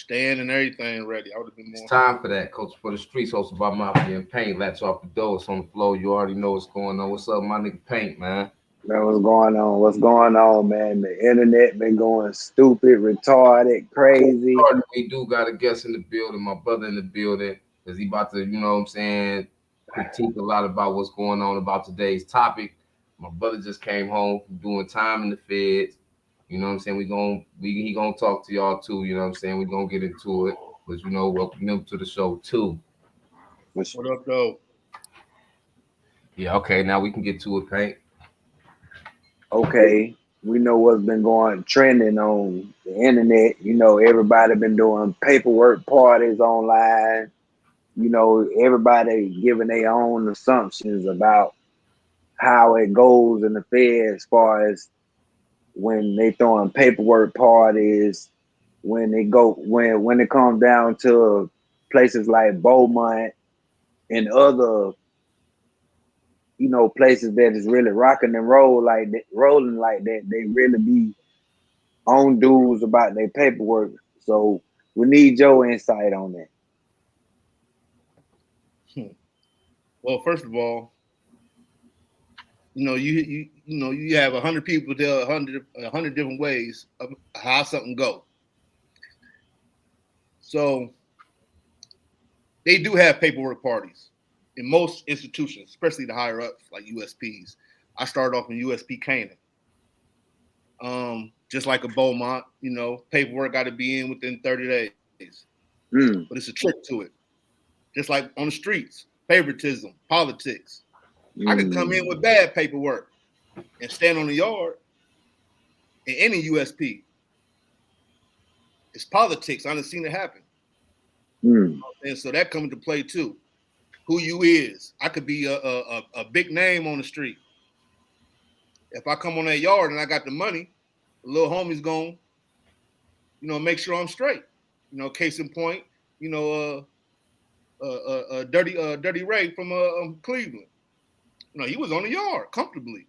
stand and everything ready. I would have been It's more. time for that, Coach for the streets, hosted by Mafia and Paint. Latch off the door. It's on the floor. You already know what's going on. What's up, my nigga Paint, man? Man, what's going on? What's going on, man? The internet been going stupid, retarded, crazy. We do got a guest in the building, my brother in the building, because he about to, you know what I'm saying, critique a lot about what's going on about today's topic. My brother just came home from doing time in the feds. You know what I'm saying? He gonna talk to y'all too, you know what I'm saying? We're gonna get into it. But you know, welcome him to the show too. Which, What up, though? Yeah, okay, now we can get to it, Paint. okay, we know what's been going trending on the internet. You know, everybody been doing paperwork parties online. You know, everybody giving their own assumptions about how it goes in the Fed as far as when they throwing paperwork parties, when it comes down to places like Beaumont and other, you know, places that is really rocking and rolling like that, they really be on dudes about their paperwork. So we need your insight on that. Hmm. Well, first of all, you have 100 people tell a hundred different ways of how something go. So they do have paperwork parties in most institutions, especially the higher ups like USPs. I started off in USP Canaan. Just like a Beaumont, paperwork got to be in within 30 days. But it's a Mm, trick to it. Just like on the streets, favoritism, politics. I could come in with mm, bad paperwork and stand on the yard in any USP. It's politics. I done seen it happen. mm, And so that comes into play too. Who you is. I could be a big name on the street. If I come on that yard and I got the money, the little homie's going, make sure I'm straight. Case in point, you know, Dirty Ray from Cleveland. He was on the yard comfortably,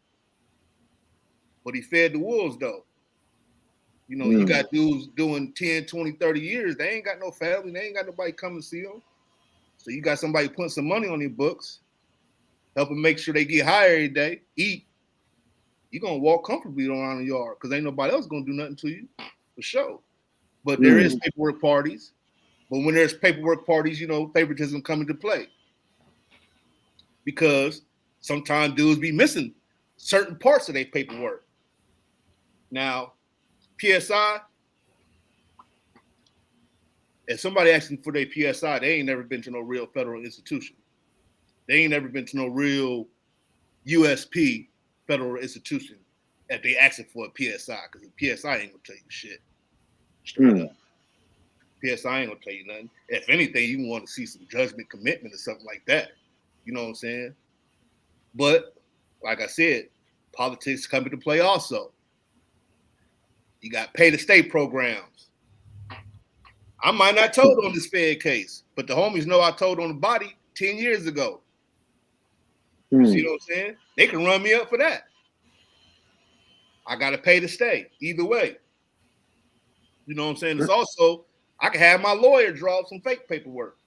but he fed the wolves though. You mm, got dudes doing 10, 20, 30 years. They ain't got no family. They ain't got nobody coming to see them. So you got somebody putting some money on their books, helping make sure they get high every day, eat. You're going to walk comfortably around the yard because ain't nobody else going to do nothing to you for sure. But there is mm, paperwork parties. But when there's paperwork parties, favoritism come into play because sometimes dudes be missing certain parts of their paperwork. Now, PSI, if somebody asking for their PSI, they ain't never been to no real federal institution. They ain't never been to no real USP federal institution if they asking for a PSI, because the PSI ain't gonna tell you shit. Straight up. mm. PSI ain't gonna tell you nothing. If anything, you want to see some judgment commitment or something like that. You know what I'm saying? But like I said, politics come into play also. You got pay to stay programs. I might not told on this Fed case, but the homies know I told on the body 10 years ago. You see Mm. what I'm saying? They can run me up for that. I got to pay to stay either way. You know what I'm saying? It's also, I can have my lawyer draw up some fake paperwork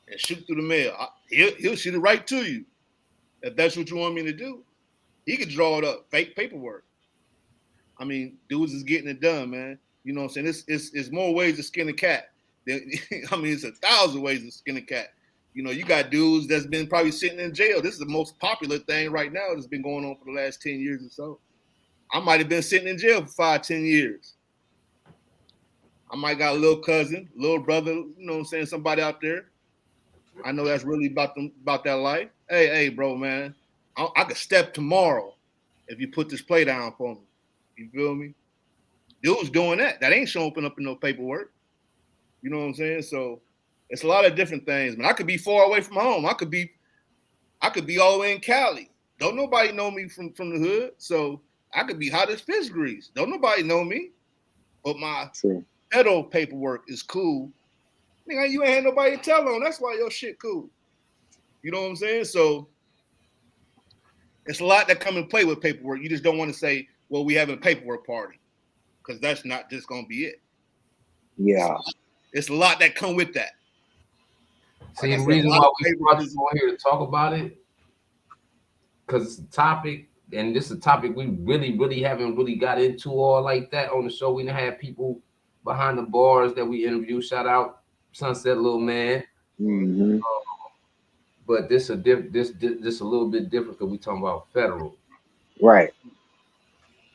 and shoot through the mail. He'll shoot it right to you. If that's what you want me to do, he could draw it up, fake paperwork. I mean, dudes is getting it done, man. You know what I'm saying? It's more ways to skin a cat. I mean, it's 1,000 ways to skin a cat. You got dudes that's been probably sitting in jail. This is the most popular thing right now that's been going on for the last 10 years or so. I might have been sitting in jail for 5, 10 years. I might got a little cousin, little brother, what I'm saying, somebody out there. I know that's really about that life. Hey, bro, man, I could step tomorrow if you put this play down for me. You feel me? Dude's doing that. That ain't showing up in no paperwork. You know what I'm saying? So it's a lot of different things. Man, I could be far away from home. I could be all the way in Cali. Don't nobody know me from the hood. So I could be hot as fish grease. Don't nobody know me. But my True. federal paperwork is cool. Nigga, you ain't had nobody to tell on. That's why your shit cool. You know what I'm saying? So it's a lot that come and play with paperwork. You just don't want to say, well, we having a paperwork party. Because that's not just gonna be it. Yeah. It's a lot that come with that. See, Like I the said, a reason lot why of we brought you favoritism. on here to talk about it, because it's a topic, and this is a topic we really haven't really got into all like that on the show. We didn't have people behind the bars that we interview. Shout out Sunset Little Man. Mm-hmm. But this a little bit different because we talking about federal. Right.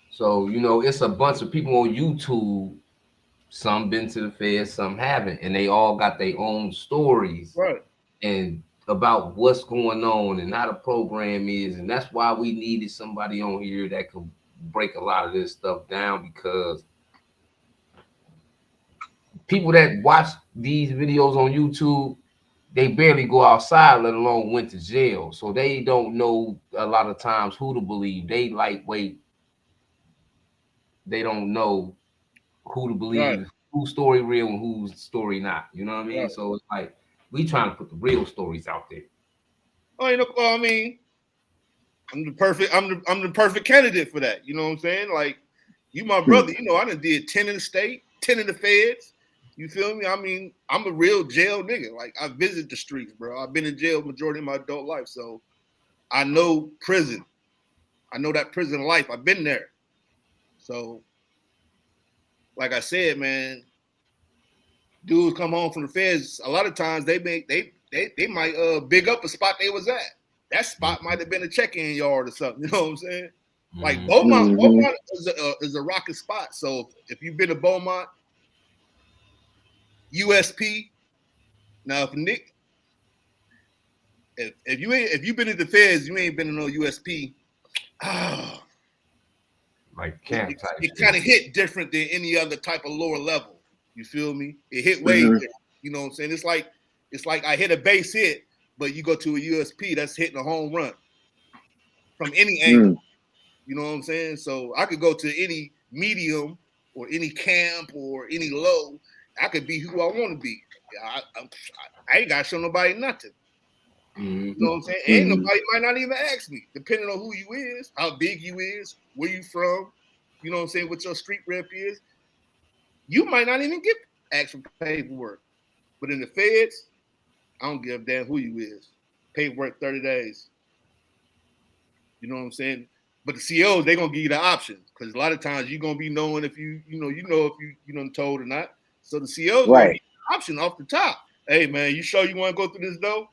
So it's a bunch of people on YouTube. Some been to the feds, some haven't, and they all got their own stories Right. and about what's going on and how the program is, and that's why we needed somebody on here that could break a lot of this stuff down, because people that watch these videos on YouTube, they barely go outside, let alone went to jail. So they don't know a lot of times who to believe. They lightweight. They don't know who to Right. believe, whose story real and whose story not. You know what I mean? Right. So it's like we trying to put the real stories out there. Oh, I mean, I'm the perfect candidate for that. You know what I'm saying? Like, you my brother. I done did 10 in the state, 10 in the feds. You feel me? I mean, I'm a real jail nigga. Like, I visit the streets, bro. I've been in jail majority of my adult life, so I know prison. I know that prison life. I've been there. So, like I said, man, dudes come home from the feds. A lot of times they might big up a spot they was at. That spot might have been a check-in yard or something. You know what I'm saying? Like Beaumont, Mm-hmm. Beaumont is a rocking spot. So if you've been to Beaumont, USP, now if Nick, if you've been to the feds, you ain't been to no USP. Ah, Like camp it, type it shit. kind of hit different than any other type of lower level. You feel me? It hit way Mm-hmm. different. You know what I'm saying? It's like I hit a base hit, but you go to a USP, that's hitting a home run from any angle. You know what I'm saying? So I could go to any medium or any camp or any low. I could be who I want to be. I ain't got to show nobody nothing. You know what I'm saying? And Mm-hmm. nobody might not even ask me, depending on who you is, how big you is, where you from. You know what I'm saying? What your street rep is. You might not even get actual paperwork. But in the feds, I don't give a damn who you is. Paperwork 30 days. You know what I'm saying? But the COs, they're gonna give you the options, because a lot of times you're gonna be knowing if you know if you done told or not. So the COs gonna give Right. you the option off the top. Hey man, you sure you want to go through this door?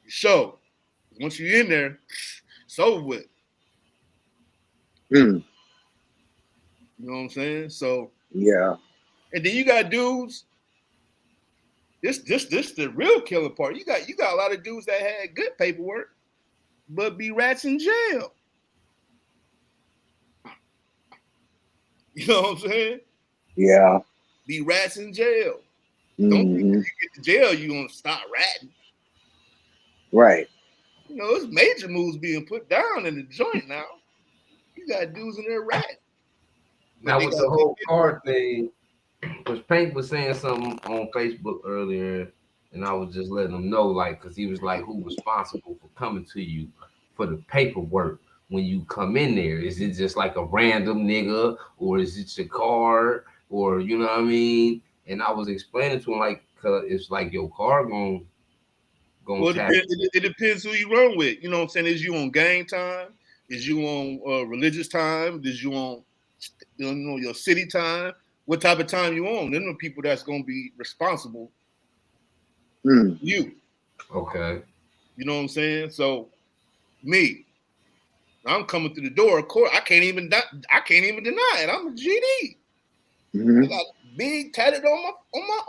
You sure. Once you're in there, it's over with. Mm. You know what I'm saying? So, Yeah. and then you got dudes. This the real killer part. You got a lot of dudes that had good paperwork, but be rats in jail. You know what I'm saying? Yeah. Be rats in jail. Don't think Mm-hmm. if you get to jail, you gonna stop ratting. Right. There's major moves being put down in the joint now. You got dudes in there ratting, but Now they with got the good whole paperwork. card thing, because Paint was saying something on Facebook earlier, and I was just letting him know, like, because he was like, who responsible for coming to you for the paperwork when you come in there? Is it just like a random nigga, or is it your card, or you know what I mean? And I was explaining to him, like, cause it's like your car gonna Well, tap. it depends who you run with. You know what I'm saying? Is you on gang time? Is you on religious time? Is you on your city time? What type of time you on? Them are people that's gonna be responsible Mm. for you. Okay. You know what I'm saying? So me, I'm coming through the door. Of course, I can't even deny it. I'm a GD. I Mm-hmm. got big tatted on my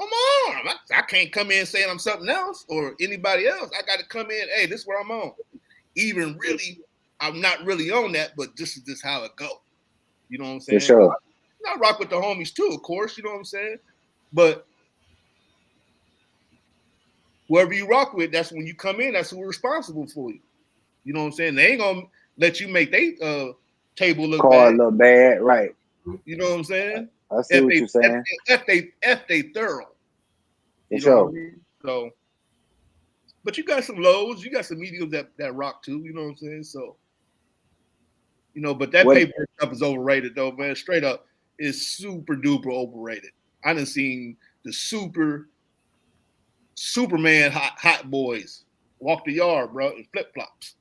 arm. I can't come in saying I'm something else or anybody else. I got to come in. Hey, this is where I'm on. Even really, I'm not really on that, but this is just how it go. You know what I'm For saying? sure. I rock with the homies too, of course. You know what I'm saying? But whoever you rock with, that's when you come in. That's who's responsible for you. You know what I'm saying? They ain't gonna let you make they table look bad. Card look bad. Right. You know what I'm saying? I see If what they you're saying. if they thorough. For You know what I sure. mean? So, but you got some lows, you got some mediums that rock too. You know what I'm saying? So, but that What paper stuff is overrated though, man. Straight up. is super duper overrated. I done seen the Superman hot boys walk the yard, bro, in flip flops.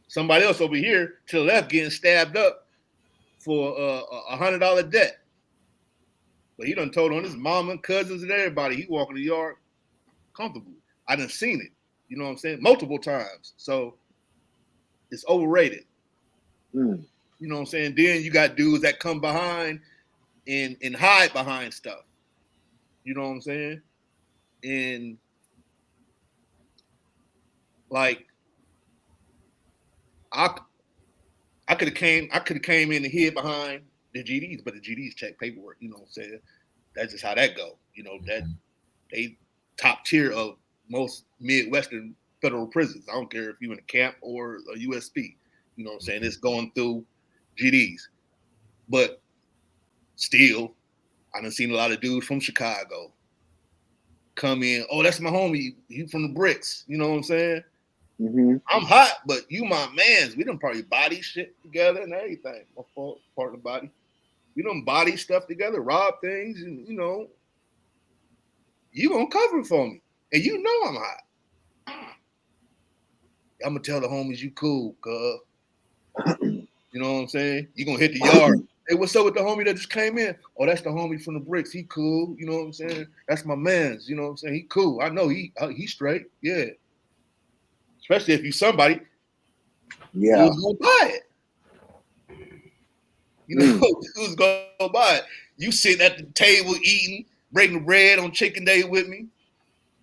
Somebody else over here to the left getting stabbed up for $100 debt. But he done told on his mama, cousins, and everybody he walking the yard comfortable. I done seen it. You know what I'm saying? Multiple times. So it's overrated. You know what I'm saying? Then you got dudes that come behind and hide behind stuff. You know what I'm saying? And like I could have came in and hid behind the GDs, but the GDs check paperwork. You know what I'm saying? That's just how that go. You know that they top tier of most Midwestern federal prisons. I don't care if you're in a camp or a USP. You know what I'm saying? It's going through GDs, but still, I done seen a lot of dudes from Chicago come in. Oh, that's my homie. He from the bricks. You know what I'm saying? I'm hot, but you my mans. We done probably body shit together and everything. My part of the body. We done body stuff together, rob things, and you know, you gonna cover for me. And you know I'm hot. I'm gonna tell the homies you cool, cuz. You know what I'm saying? You gonna hit the yard. Hey, what's up with the homie that just came in? Oh, that's the homie from the bricks. He cool. You know what I'm saying? That's my man's. You know what I'm saying? He cool. I know he straight. Yeah. Especially if you somebody who's gonna buy it. You know who's gonna buy it. You sitting at the table eating, breaking bread on chicken day with me,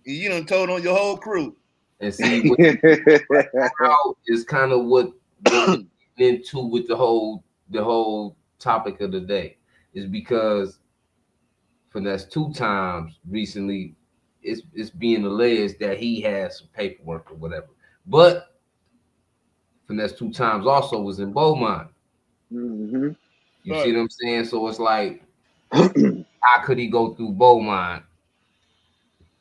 and you done told on your whole crew. And see what now is kind of what we're into with the whole topic of the day is because Finesse2tymes recently it's being alleged that he has some paperwork or whatever. But Finesse2tymes also was in Beaumont. You see what I'm saying? So it's like, how could he go through Beaumont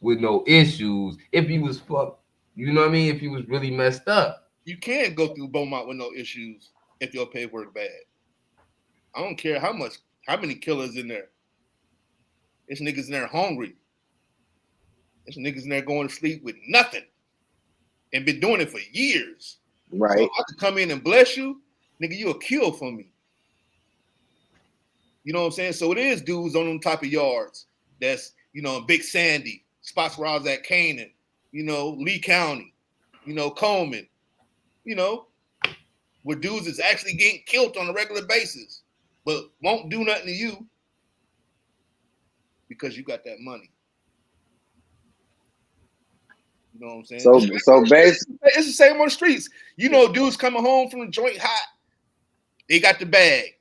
with no issues if he was fucked? You know what I mean? If he was really messed up. You can't go through Beaumont with no issues if your paperwork bad. I don't care how many killers in there. There's niggas in there hungry. There's niggas in there going to sleep with nothing and been doing it for years. Right. So I could come in and bless you, nigga, you a kill for me. You know what I'm saying? So it is dudes on them type of yards that's, you know, Big Sandy, spots where I was at Canaan, you know, Lee County, you know, Coleman, you know, where dudes is actually getting killed on a regular basis, but won't do nothing to you because you got that money. You know what I'm saying? So basically, it's the same on the streets. You know, dudes coming home from the joint hot, they got the bag.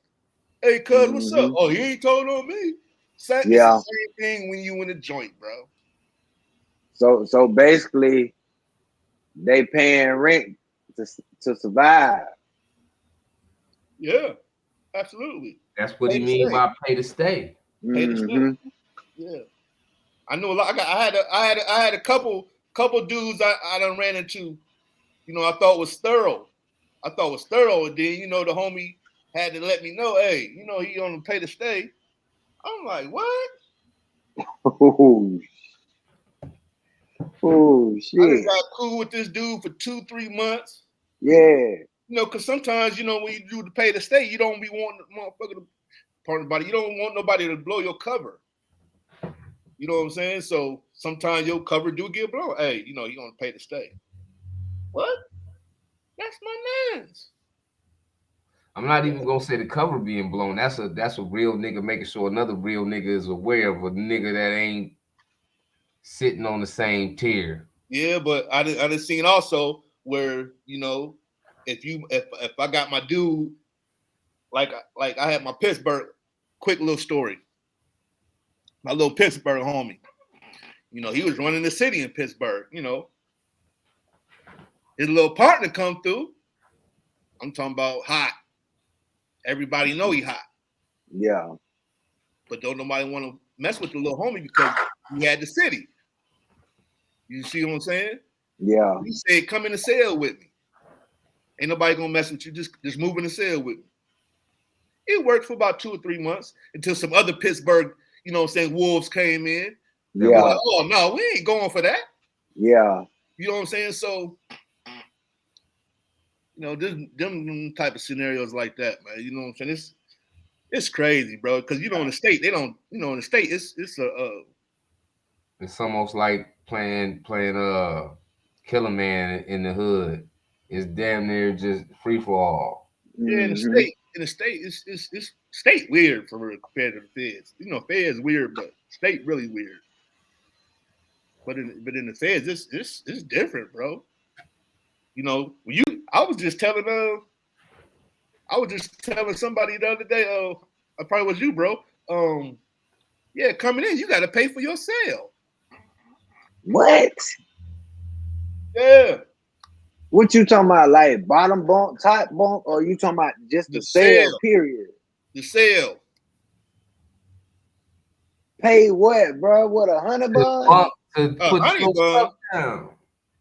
Hey, cuz, what's up? Oh, he ain't told on me. It's the same thing when you in the joint, bro. So basically, they paying rent to survive. Yeah, absolutely. That's what he mean by pay to stay. Pay to stay. Yeah, I know a lot. I had a couple dudes I done ran into. You know, I thought was thorough. And then, you know, the homie had to let me know, hey, you know, he on the pay to stay. I'm like, what? Oh shit! I just got cool with this dude for 2-3 months. Yeah. You know, because sometimes, you know, when you do the pay to stay, you don't be wanting the motherfucker to part of the body. You don't want nobody to blow your cover. You know what I'm saying? So sometimes your cover do get blown. Hey, you know, you gonna pay to stay. What? That's my man's. I'm not even gonna say the cover being blown. That's a real nigga making sure another real nigga is aware of a nigga that ain't sitting on the same tier. Yeah, but I done seen also where, you know, if I got my dude, like I had my Pittsburgh, quick little story. My little Pittsburgh homie. You know, he was running the city in Pittsburgh, you know. His little partner come through. I'm talking about hot. Everybody know he hot. Yeah. But don't nobody want to mess with the little homie because he had the city. You see what I'm saying? Yeah. He said, come in the cell with me. Ain't nobody gonna mess with you. Just move in the cell with me. It worked for about 2 or 3 months until some other Pittsburgh, you know what I'm saying, wolves came in. Yeah. We're like, oh no, we ain't going for that. Yeah. You know what I'm saying? So, you know, them type of scenarios like that, man. You know what I'm saying? It's crazy, bro. Because you know, in the state, they don't. You know, in the state, it's It's almost like playing Killer Man in the hood. It's damn near just free for all. yeah. In the state, it's state weird for compared to the feds. You know, feds weird, but state really weird. But in the feds, it's different, bro. You know, I was just telling somebody the other day. I probably was you, bro. Yeah, coming in, you got to pay for your sale. What? Yeah. What you talking about? Like bottom bunk, top bunk, or you talking about just the sale? Period. The sale. Pay what, bro? What, $100 to put your stuff down.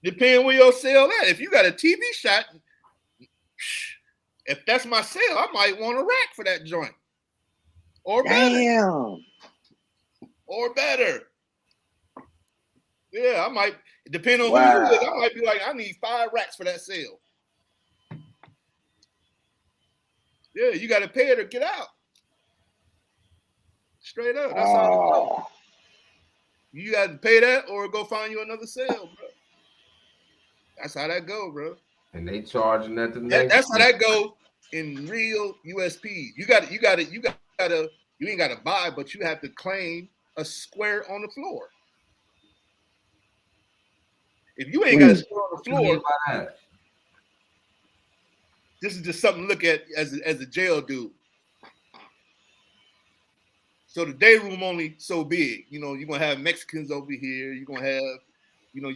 Depending where your sale at. If you got a TV shot, if that's my sale, I might want a rack for that joint. Or damn. Or better. Yeah, I might, depending on who you is, I might be like, I need 5 racks for that sale. Yeah, you got to pay it or get out. Straight up. That's how it goes. You got to pay that or go find you another sale, bro. That's how that go, bro. And they charging at the next. That's how that go in real USPs. You ain't got to buy, but you have to claim a square on the floor. If you ain't got a square on the floor, this is just something to look at as a jail dude. So the day room only so big. You know, you're gonna have Mexicans over here. You're gonna have, you know,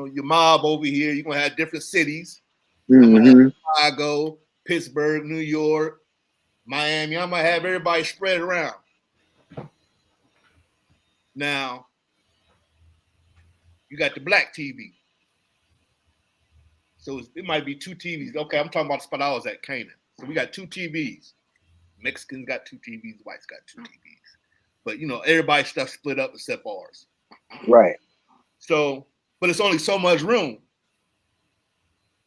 your mob over here. You're gonna have different cities. I'm gonna have Chicago, Pittsburgh, New York, Miami. I might have everybody spread around. Now, you got the black TV. So it might be 2 TVs. Okay, I'm talking about the spot I was at, Canaan. So we got 2 TVs. Mexicans got 2 TVs, whites got 2 TVs. But, you know, everybody's stuff split up except ours. Right. So, but it's only so much room.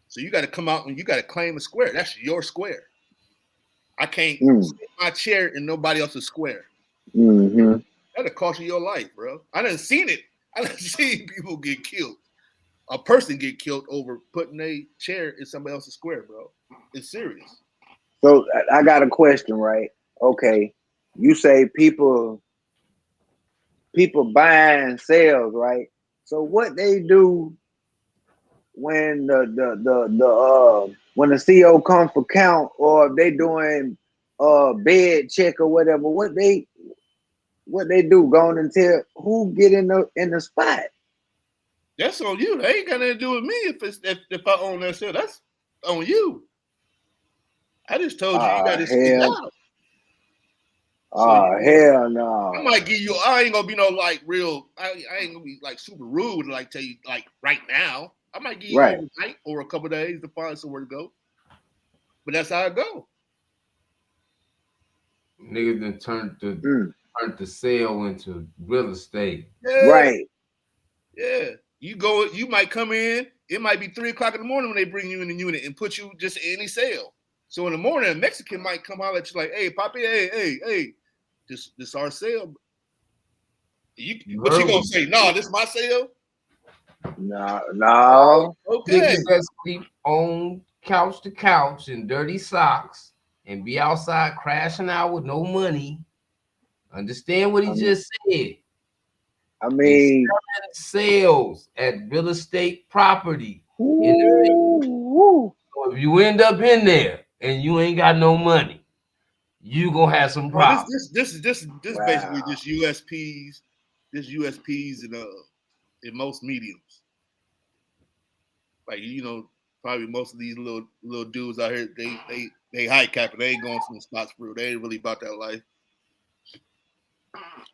So you got to come out and you got to claim a square. That's your square. I can't sit my chair in nobody else's square. That'll cost you your life, bro. I done seen it. I done seen people get killed. A person get killed over putting a chair in somebody else's square, bro. It's serious. So I got a question, right? Okay, you say people buying sales, right? So what they do when when the CO comes for count, or if they doing bed check or whatever, what they do? Go on and tell who get in the spot. That's on you. They ain't got nothing to do with me if I own that sale. That's on you. I just told you you got to speak out. Hell no. I might give you. I ain't gonna be no like real. I ain't gonna be like super rude and like tell you like right now. I might give you overnight or a couple of days to find somewhere to go. But that's how it go. Niggas then turned the sale into real estate. Yeah. Right. Yeah. You might come in. It might be 3 o'clock in the morning when they bring you in the unit and put you just in any sale. So in the morning, a Mexican might come out at you like, "Hey, Poppy, hey, this our sale." But you gonna say, "No, this my sale"? No. Okay. Niggas that sleep on couch to couch in dirty socks and be outside crashing out with no money. Understand what he just said. I mean, sales at real estate property. So if you end up in there and you ain't got no money, you gonna have some problems. This is basically just USPs. This USPs in most mediums. Like, you know, probably most of these little dudes out here, they high cap it. They ain't going to the spots for real. They ain't really about that life.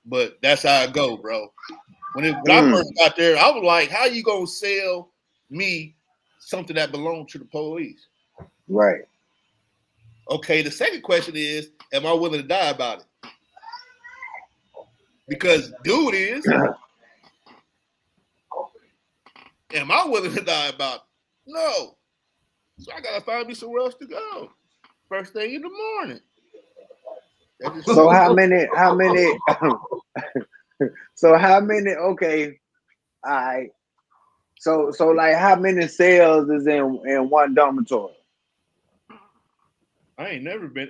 But that's how it go, bro. When I first got there, I was like, how you gonna sell me something that belonged to the police? Right. Okay, the second question is, am I willing to die about it? Because dude is, am I willing to die about it? No. So I gotta find me somewhere else to go. First thing in the morning. So how many so how many, okay, all right. So like how many cells is in one dormitory? I ain't never been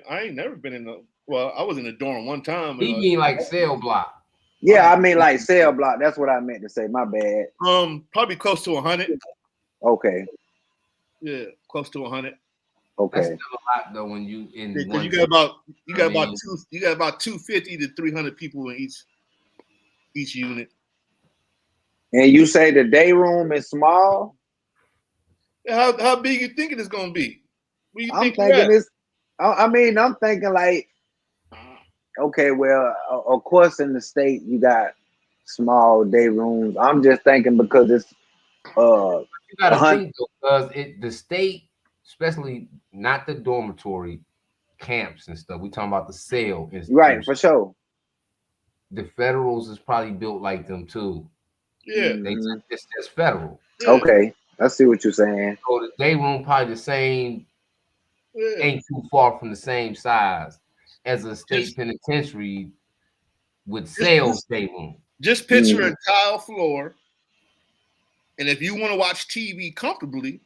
in a, well, I was in a dorm one time. He mean like cell block. Yeah, I mean like cell block. That's what I meant to say. My bad. Probably close to 100. Okay. Yeah, close to 100. Okay. That's still a lot though when you in one. You got about 250 to 300 people in each unit. And you say the day room is small? How big you thinking it's gonna be? What you I'm think thinking it's. I mean, I'm thinking like, okay, well, of course, in the state you got small day rooms. I'm just thinking because it's you gotta think though, because the state, especially not the dormitory camps and stuff. We talking about the cell institution. Right, for sure. The federals is probably built like them too. Yeah, it's just federal. Yeah. Okay, I see what you're saying. So the day room probably the same. Yeah. Ain't too far from the same size as a state penitentiary with sales day room. Just picture a tile floor, and if you want to watch TV comfortably,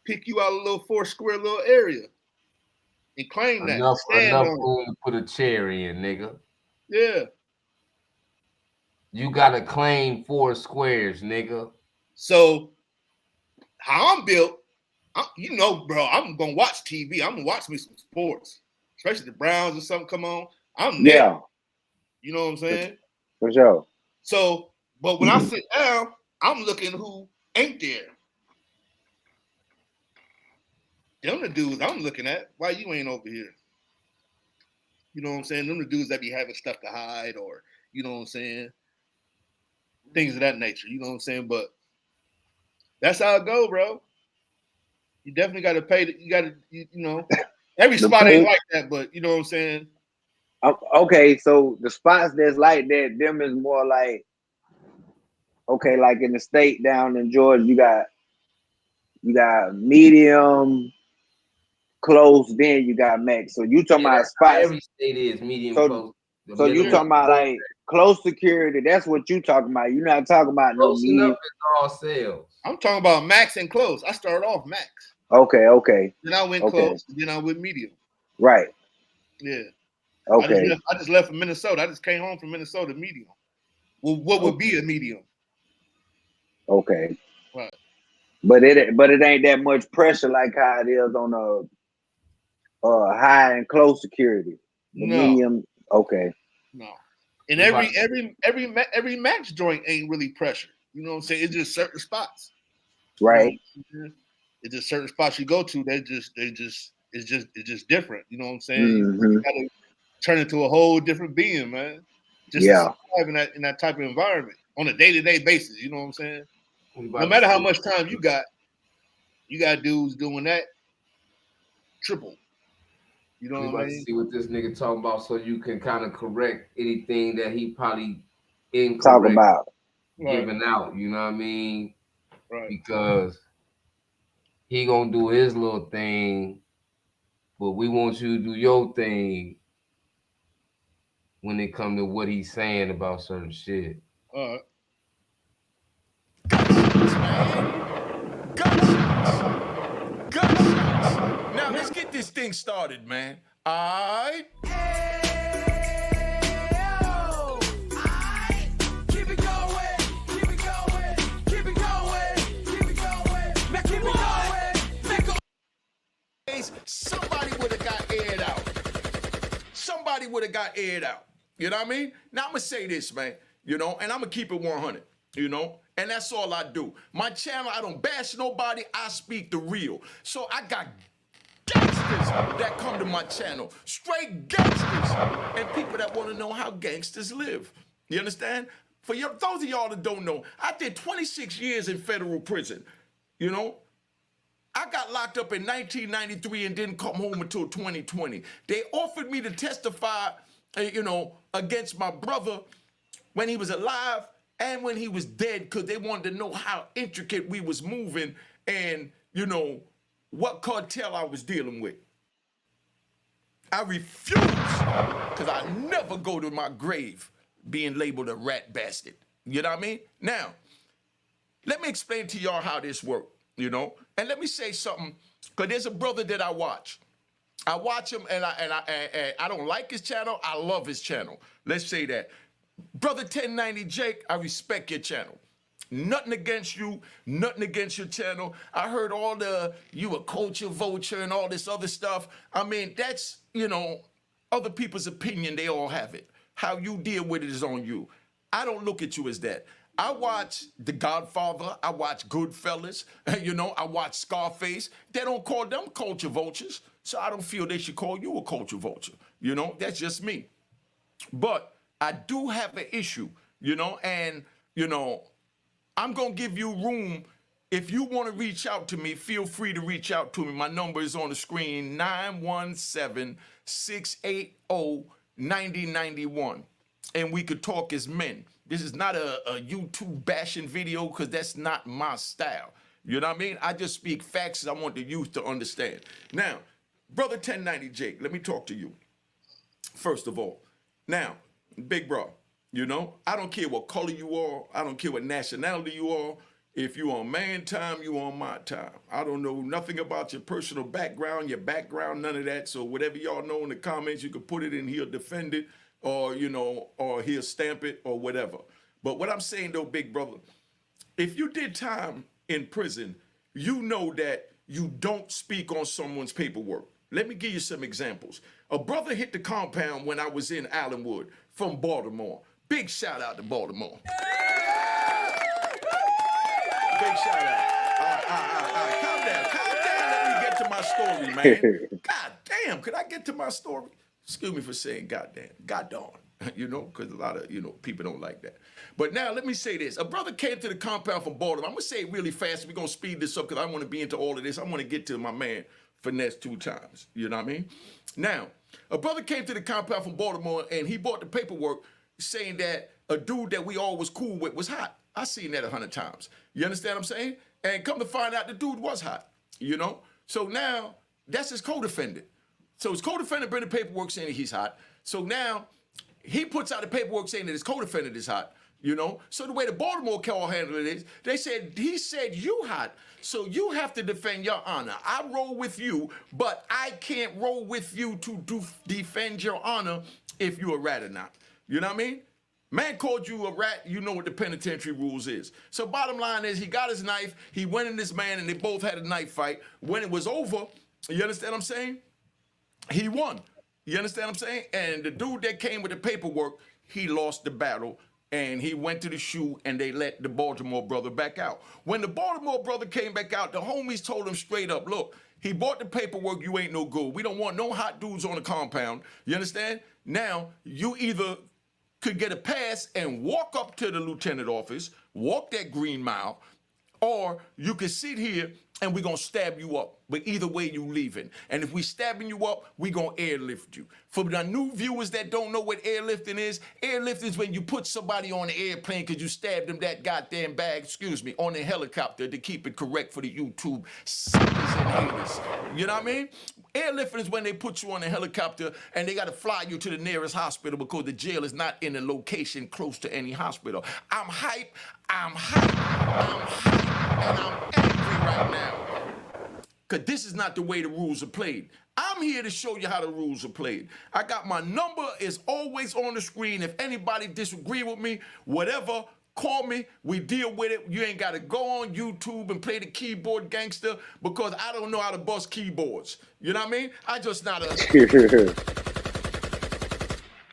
pick you out a little 4 square little area and claim enough enough room to put a chair in, nigga. Yeah. You gotta claim 4 squares, nigga. So how I'm built, you know, bro, I'm gonna watch TV. I'm gonna watch me some sports, especially the Browns or something come on. I'm there. Yeah. You know what I'm saying? For sure. So, but when I sit down, I'm looking who ain't there. Them the dudes I'm looking at. Why you ain't over here? You know what I'm saying? Them the dudes that be having stuff to hide, or you know what I'm saying? Things of that nature. You know what I'm saying? But that's how it go, bro. You definitely got to pay. You got to, you know, every spot ain't like that, but you know what I'm saying? Okay, so the spots that's like that, them is more like, okay, like in the state down in Georgia, you got medium, close, then you got max. So you talking about spots. Every state is medium, close. So you talking about like close security? That's what you talking about. You're not talking about no medium. All sales. I'm talking about max and close. I started off max. Okay. Then I went close. Then I went medium. Right. Yeah. Okay. I just left from Minnesota. I just came home from Minnesota medium. Well, what would be a medium? Okay. Right. But it ain't that much pressure like how it is on a high and close security. The medium. Okay. No. And every max joint ain't really pressure. You know what I'm saying? It's just certain spots. Right. You know, it's just certain spots you go to. It's just different. You know what I'm saying? You gotta turn into a whole different being, man. Just to survive in that type of environment on a day-to-day basis. You know what I'm saying? No matter how much time you got dudes doing that triple. You know what I mean? See what this nigga talking about, so you can kind of correct anything that he probably incorrect talk about giving out. You know what I mean? Right. Because he gonna do his little thing, but we want you to do your thing when it comes to what he's saying about certain shit. All right. Gunshots. Now let's get this thing started, man. All right. Somebody would have got aired out. Somebody would have got aired out. You know what I mean? Now I'm going to say this, man, you know, and I'm going to keep it 100, you know, and that's all I do. My channel, I don't bash nobody. I speak the real. So I got gangsters that come to my channel, straight gangsters, and people that want to know how gangsters live. You understand? For those of y'all that don't know, I did 26 years in federal prison, you know. I got locked up in 1993 and didn't come home until 2020. They offered me to testify, against my brother when he was alive and when he was dead, because they wanted to know how intricate we was moving and, what cartel I was dealing with. I refuse, because I never go to my grave being labeled a rat bastard. You know what I mean? Now, let me explain to y'all how this works, And let me say something, because there's a brother that I watch. I watch him, and I don't like his channel. I love his channel. Let's say that. Brother 1090 Jake, I respect your channel. Nothing against you, nothing against your channel. I heard all you a culture vulture and all this other stuff. I mean, that's, other people's opinion. They all have it. How you deal with it is on you. I don't look at you as that. I watch The Godfather. I watch Goodfellas. I watch Scarface. They don't call them culture vultures. So I don't feel they should call you a culture vulture. That's just me. But I do have an issue, and, I'm going to give you room. If you want to reach out to me, feel free to reach out to me. My number is on the screen, 917-680-9091. And we could talk as men. This is not a YouTube bashing video, because that's not my style. You know what I mean? I just speak facts I want the youth to understand. Now, Brother 1090 Jake, let me talk to you. First of all, now, big bro, I don't care what color you are. I don't care what nationality you are. If you on man time, you on my time. I don't know nothing about your personal background, none of that. So whatever y'all know in the comments, you can put it in here, defend it, or, or he'll stamp it or whatever. But what I'm saying though, big brother, if you did time in prison, you know that you don't speak on someone's paperwork. Let me give you some examples. A brother hit the compound when I was in Allenwood from Baltimore. Big shout out to Baltimore. Big shout out. Calm down. Let me get to my story, man. God damn, could I get to my story? Excuse me for saying goddamn. God darn. Because a lot of, people don't like that. But now let me say this. A brother came to the compound from Baltimore. I'm going to say it really fast. We're going to speed this up because I want to be into all of this. I want to get to my man, Finesse2tymes. You know what I mean? Now, a brother came to the compound from Baltimore and he bought the paperwork saying that a dude that we all was cool with was hot. I seen that 100 times. You understand what I'm saying? And come to find out the dude was hot, So now that's his co-defendant. So his co-defendant bring the paperwork saying that he's hot. So now he puts out the paperwork saying that his co-defendant is hot, So the way the Baltimore call handled it is, he said you hot, so you have to defend your honor. I roll with you, but I can't roll with you to defend your honor if you a rat or not. You know what I mean? Man called you a rat, you know what the penitentiary rules is. So bottom line is, he got his knife, he went in this man, and they both had a knife fight. When it was over, you understand what I'm saying? He won. You understand what I'm saying? And the dude that came with the paperwork, he lost the battle, and he went to the shoe, and they let the Baltimore brother back out. When the Baltimore brother came back out, the homies told him straight up, look, he bought the paperwork, you ain't no good. We don't want no hot dudes on the compound. You understand? Now, you either could get a pass and walk up to the lieutenant office, walk that green mile, or you could sit here and we're going to stab you up. But either way, you leaving. And if we stabbing you up, we going to airlift you. For the new viewers that don't know what airlifting is when you put somebody on the airplane because you stabbed them that goddamn bag, on the helicopter, to keep it correct for the YouTube suckers and haters. You know what I mean? Airlifting is when they put you on a helicopter and they got to fly you to the nearest hospital because the jail is not in a location close to any hospital. I'm hype, and I'm angry right now. Because this is not the way the rules are played. I'm here to show you how the rules are played. I got my number is always on the screen. If anybody disagree with me, whatever, call me. We deal with it. You ain't got to go on YouTube and play the keyboard gangster because I don't know how to bust keyboards. You know what I mean? I just not a...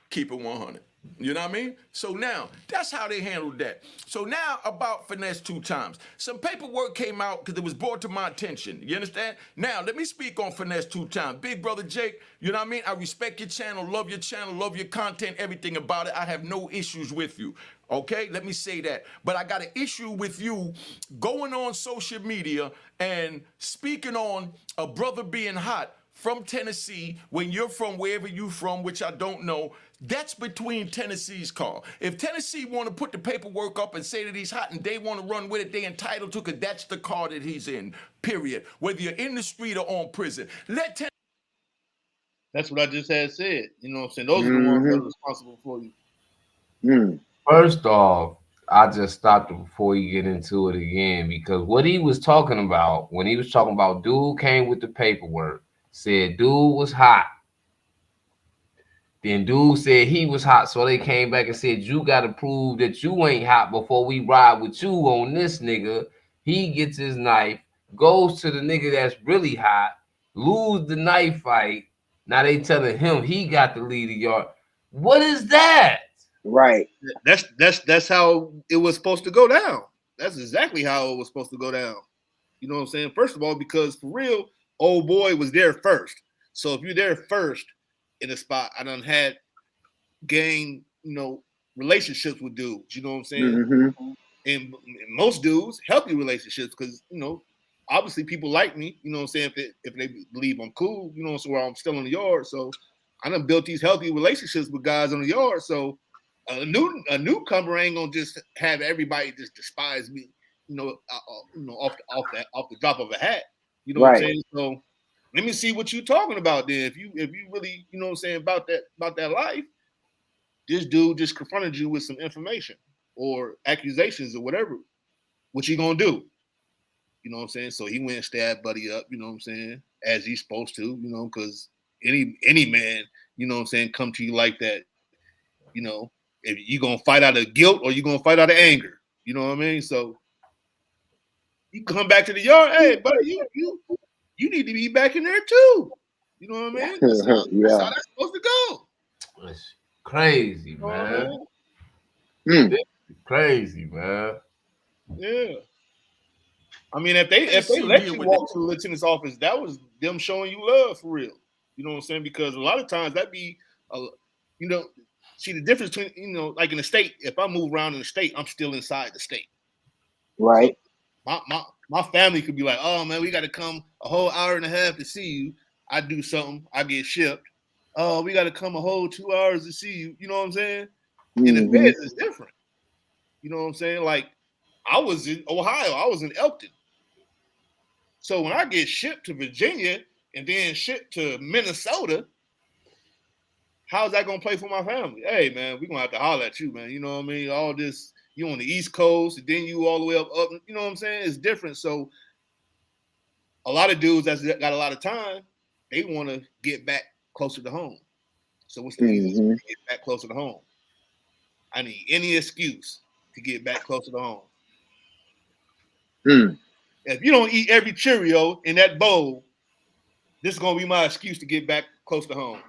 Keep it 100. You know what I mean? So now, that's how they handled that. So now about Finesse2tymes. Some paperwork came out because it was brought to my attention. You understand? Now, let me speak on Finesse2tymes. Big brother Jake, you know what I mean? I respect your channel, love your content, everything about it. I have no issues with you. Okay, let me say that. But I got an issue with you going on social media and speaking on a brother being hot from Tennessee when you're from wherever you from, which I don't know. That's between Tennessee's call. If Tennessee want to put the paperwork up and say that he's hot and they want to run with it, they entitled to, because that's the car that he's in, period. Whether you're in the street or on prison. That's what I just had said. You know what I'm saying? Those are the ones that are responsible for you. First off, I just stopped it before you get into it again, because what he was talking about, when he was talking about dude came with the paperwork, said dude was hot. Then dude said he was hot, so they came back and said, you got to prove that you ain't hot before we ride with you on this nigga. He gets his knife, goes to the nigga that's really hot, lose the knife fight. Now they telling him he got to lead the yard. What is that? Right. That's how it was supposed to go down. That's exactly how it was supposed to go down. You know what I'm saying? First of all, because for real, old boy was there first. So if you're there first in a spot, I done had gained, relationships with dudes. You know what I'm saying? And most dudes, healthy relationships, because obviously people like me. You know what I'm saying? If they believe I'm cool, so I'm still in the yard. So I done built these healthy relationships with guys on the yard. So a newcomer ain't gonna just have everybody just despise me, off the drop of a hat. You know what I'm saying? So let me see what you're talking about then. If you really, you know what I'm saying, about that life, this dude just confronted you with some information or accusations or whatever. What you gonna do? You know what I'm saying? So he went and stabbed Buddy up, you know what I'm saying, as he's supposed to, because any man, you know what I'm saying, come to you like that, if you gonna fight out of guilt or you gonna fight out of anger, you know what I mean? So you come back to the yard, hey, buddy, you need to be back in there too. You know what I mean? That's how that's supposed to go. It's crazy, man. Crazy, man. Yeah. I mean, if they let you walk to the lieutenant's office, that was them showing you love for real. You know what I'm saying? Because a lot of times that be, see the difference between, like in the state, if I move around in the state, I'm still inside the state. Right. So my family could be like, oh man, we got to come a whole hour and a half to see you. I do something, I get shipped. Oh, we got to come a whole 2 hours to see you. You know what I'm saying? In the feds is different. You know what I'm saying? Like I was in Ohio, I was in Elkton. So when I get shipped to Virginia and then shipped to Minnesota, how's that gonna play for my family? Hey man, we're gonna have to holler at you, man. You know what I mean? All this, you on the East Coast, and then you all the way up, you know what I'm saying? It's different. So a lot of dudes that's got a lot of time, they want to get back closer to home. So what's the easiest way to get back closer to home? I need any excuse to get back closer to home. If you don't eat every Cheerio in that bowl, this is gonna be my excuse to get back close to home.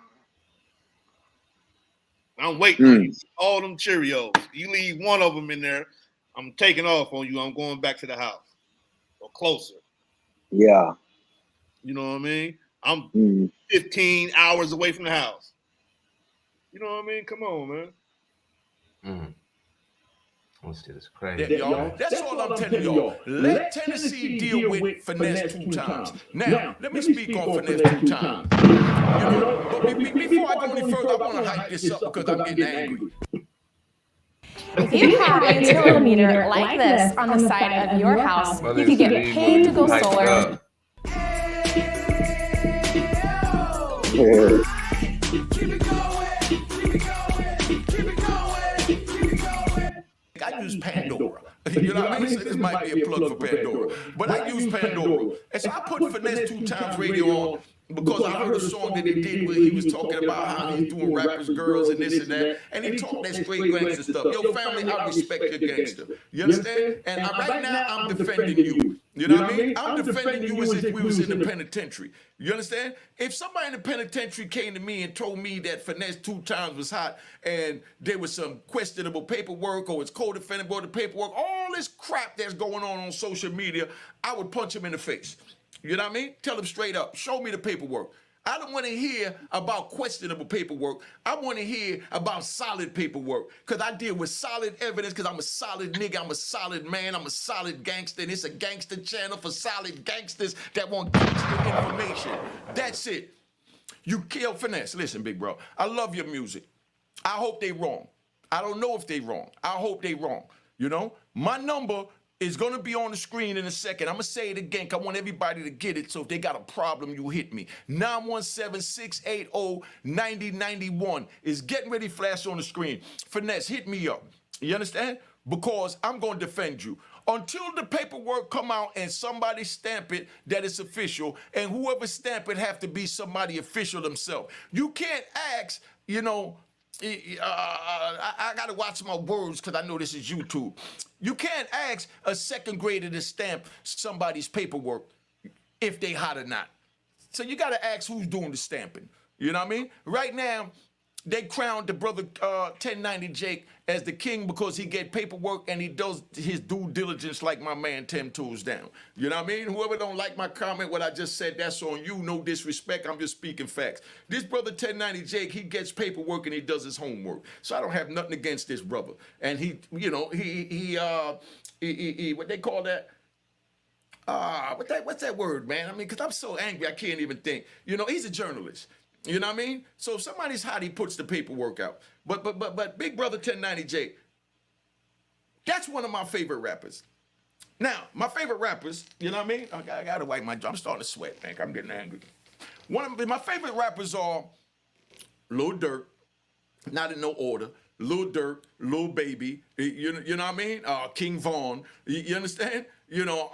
I'm waiting on you. All them Cheerios. You leave one of them in there, I'm taking off on you. I'm going back to the house or closer. Yeah. You know what I mean? I'm 15 hours away from the house. You know what I mean? Come on, man. This shit is crazy. Y'all. That's all I'm telling y'all. Let Tennessee deal with Finesse2tymes. Now, let me speak on Finesse2tymes. But before I go any further, I want to hype this up because I'm getting angry. If you have a utility meter like this on the side of your house, you can get paid to go solar. I use Pandora. You know what I mean? So this might be a plug for Pandora. But I use Pandora. And so I put Finesse2tymes radio on because I heard a song that he did where he was talking about how he's doing rappers, girls, and this and that. And he talked that straight gangster stuff. Yo, family, I respect your gangster. You understand? And right now, I'm defending you. You know what I mean? I'm defending you as if we was in the penitentiary. You understand? If somebody in the penitentiary came to me and told me that Finesse2tymes was hot and there was some questionable paperwork or it's co-defendant board of paperwork, all this crap that's going on social media, I would punch him in the face. You know what I mean? Tell him straight up, show me the paperwork. I don't want to hear about questionable paperwork. I want to hear about solid paperwork because I deal with solid evidence because I'm a solid nigga. I'm a solid man. I'm a solid gangster. And it's a gangster channel for solid gangsters that want gangster information. That's it. You kill Finesse. Listen, big bro, I love your music. I hope they wrong. I don't know if they wrong. I hope they wrong. You know, my number is going to be on the screen in a second. I'm going to say it again. I want everybody to get it. So if they got a problem, you hit me. 917-680-9091 is getting ready to flash on the screen. Finesse, hit me up. You understand? Because I'm going to defend you. Until the paperwork come out and somebody stamp it that it's official, and whoever stamp it have to be somebody official themselves. You can't ask, you know, I got to watch my words because I know this is YouTube. You can't ask a second grader to stamp somebody's paperwork if they hot or not. So you got to ask who's doing the stamping. You know what I mean? Right now, they crowned the brother 1090 Jake as the king because he get paperwork and he does his due diligence like my man 10 Toes Down. You know what I mean? Whoever don't like my comment, what I just said, that's on you. No disrespect. I'm just speaking facts. This brother 1090 Jake, he gets paperwork and he does his homework. So I don't have nothing against this brother. And he, you know, he what they call that? What's that word, man? I mean, because I'm so angry, I can't even think. You know, he's a journalist. You know what I mean? So if somebody's hot, he puts the paperwork out. But Big Brother 1090J, that's one of my favorite rappers. Now, my favorite rappers, you know what I mean? I gotta wipe my jaw. I'm starting to sweat, man. I'm getting angry. One of my favorite rappers are Lil Durk, not in no order. Lil Durk, Lil Baby, you know what I mean? King Von, you understand? You know,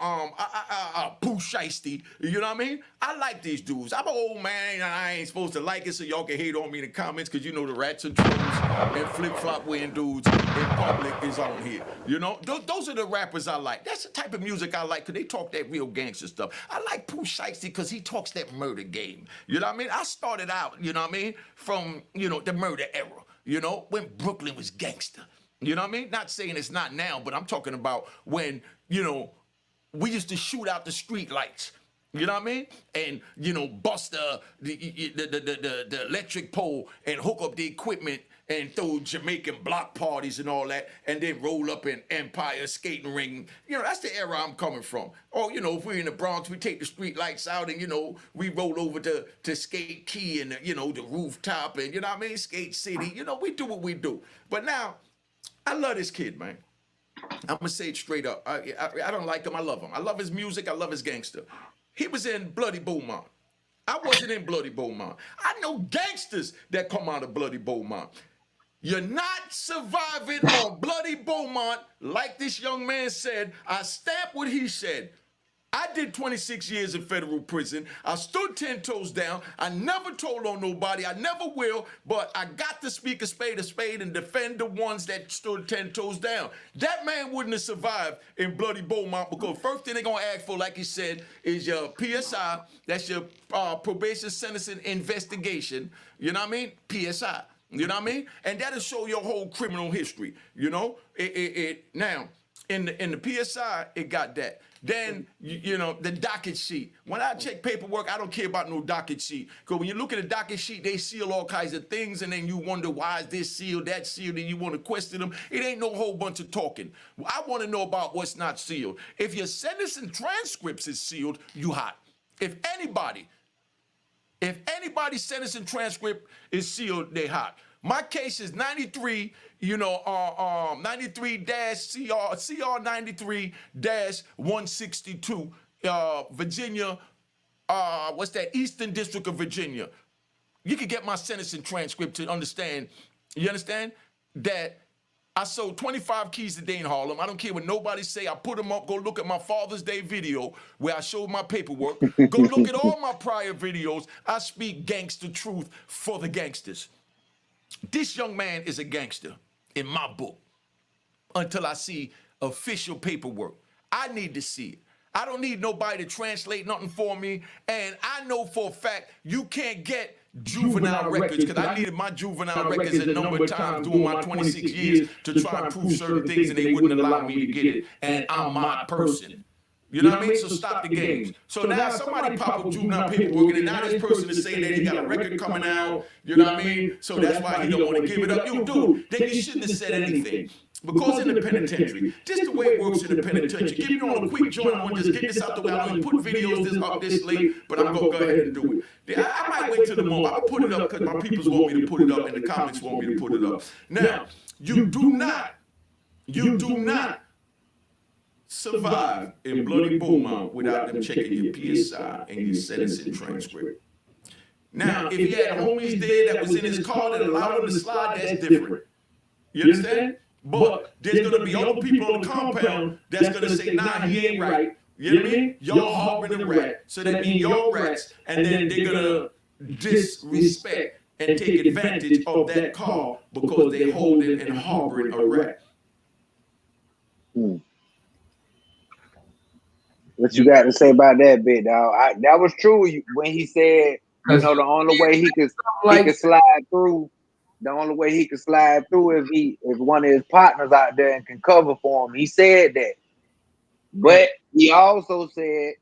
Pooh Shiesty, you know what I mean? I like these dudes. I'm an old man and I ain't supposed to like it, so y'all can hate on me in the comments because you know the rats and trolls and flip-flop wearing dudes in public is on here. You know, those are the rappers I like. That's the type of music I like because they talk that real gangster stuff. I like Pooh Shiesty because he talks that murder game. You know what I mean? I started out, you know what I mean, from, you know, the murder era. You know, when Brooklyn was gangster. You know what I mean? Not saying it's not now, but I'm talking about when, you know, we used to shoot out the street lights. You know what I mean? And, you know, bust the electric pole and hook up the equipment and throw Jamaican block parties and all that, and then roll up in Empire skating ring. You know, that's the era I'm coming from. Or, you know, if we're in the Bronx, we take the street lights out and, you know, we roll over to Skate Key and, you know, the rooftop and, you know what I mean, Skate City. You know, we do what we do. But now, I love this kid, man. I'm going to say it straight up. I don't like him. I love him. I love his music. I love his gangster. He was in Bloody Beaumont. I wasn't in Bloody Beaumont. I know gangsters that come out of Bloody Beaumont. You're not surviving on Bloody Beaumont, like this young man said. I stamp what he said. I did 26 years in federal prison. I stood 10 toes down. I never told on nobody. I never will, but I got to speak a spade and defend the ones that stood 10 toes down. That man wouldn't have survived in Bloody Beaumont because first thing they're going to ask for, like he said, is your PSI. That's your probation sentencing investigation. You know what I mean? PSI. You know what I mean? And that'll show your whole criminal history. You know? Now, in the PSI, it got that. Then, you know, the docket sheet. When I check paperwork, I don't care about no docket sheet. Because when you look at the docket sheet, they seal all kinds of things, and then you wonder, why is this sealed, that sealed, and you want to question them. It ain't no whole bunch of talking. I want to know about what's not sealed. If your sentencing transcripts is sealed, you hot. If anybody's sentencing transcript is sealed, they hot. My case is 93, you know, 93-CR93-162, Virginia, what's that, Eastern District of Virginia. You can get my sentencing transcript to understand, you understand, that I sold 25 keys a day in Harlem. I don't care what nobody say. I put them up. Go look at my Father's Day video where I showed my paperwork. Go look at all my prior videos. I speak gangster truth for the gangsters. This young man is a gangster in my book until I see official paperwork. I need to see it. I don't need nobody to translate nothing for me. And I know for a fact you can't get juvenile records, because I needed my juvenile records a number of times during my 26 years to try and prove certain things, and they wouldn't allow me to get it. And I'm my person. You know what I mean? So stop the games. So now somebody pop up juvenile paperwork, and now this person is saying that he got a record coming out. You know what I mean? So that's why he don't want to give it up. Yo, dude, then you shouldn't have said anything. Because in the penitentiary, just the way it works in the penitentiary, give me on a quick joint. I want to just get this out the way. I don't even put videos this up this late, but I'm going to go ahead and do it. I might wait till the moment. I'll put it up because my peoples want me to put it up and the comments want me to put it up. Now, you do not survive in Bloody Beaumont without them checking your PSI and your sentencing transcript. Now, if he had homies there that was in his car that allowed him to slide, that's different. You understand? But there's going to be other people on the compound that's going to say, nah, he ain't right. You know what I mean? Y'all harboring a rat. So that means y'all rats. And then they're going to disrespect and take advantage of that car because they holding and harboring a rat. What you got to say about that bit, dog? That was true when he said, you know, the only way he could slide through. The only way he could slide through if one of his partners out there and can cover for him. He said that. But he also said,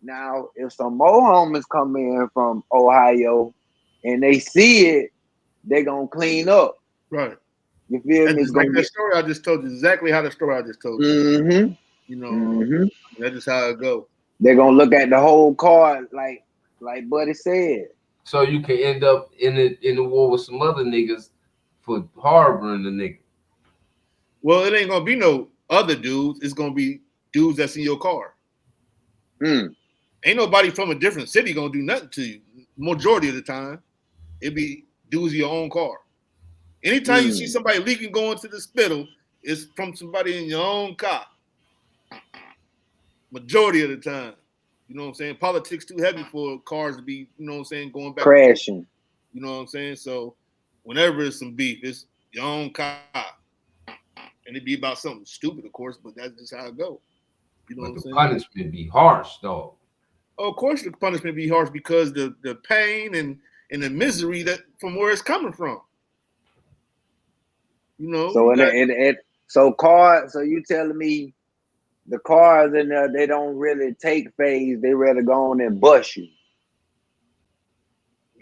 now, if some more homies come in from Ohio and they see it, they're going to clean up. Right. You feel me? It's like that story I just told you, exactly how the story I just told you. You know, that's just how it goes. They're going to look at the whole card like Buddy said. So you can end up in the war with some other niggas for harboring the nigga. Well, it ain't gonna be no other dudes. It's gonna be dudes that's in your car. Ain't nobody from a different city gonna do nothing to you. Majority of the time, it be dudes in your own car. Anytime you see somebody leaking going to the spittle, it's from somebody in your own car. Majority of the time. You know what I'm saying? Politics too heavy for cars to be, you know what I'm saying, going back. Crashing. You know what I'm saying? So whenever it's some beef, it's your own car. And it be about something stupid, of course, but that's just how it goes. You know what I'm saying? The punishment be harsh, though. Oh, of course the punishment be harsh because the pain and the misery that from where it's coming from. You know. So cars, so you telling me the cars in there, they don't really take phase, they rather go on and bust you.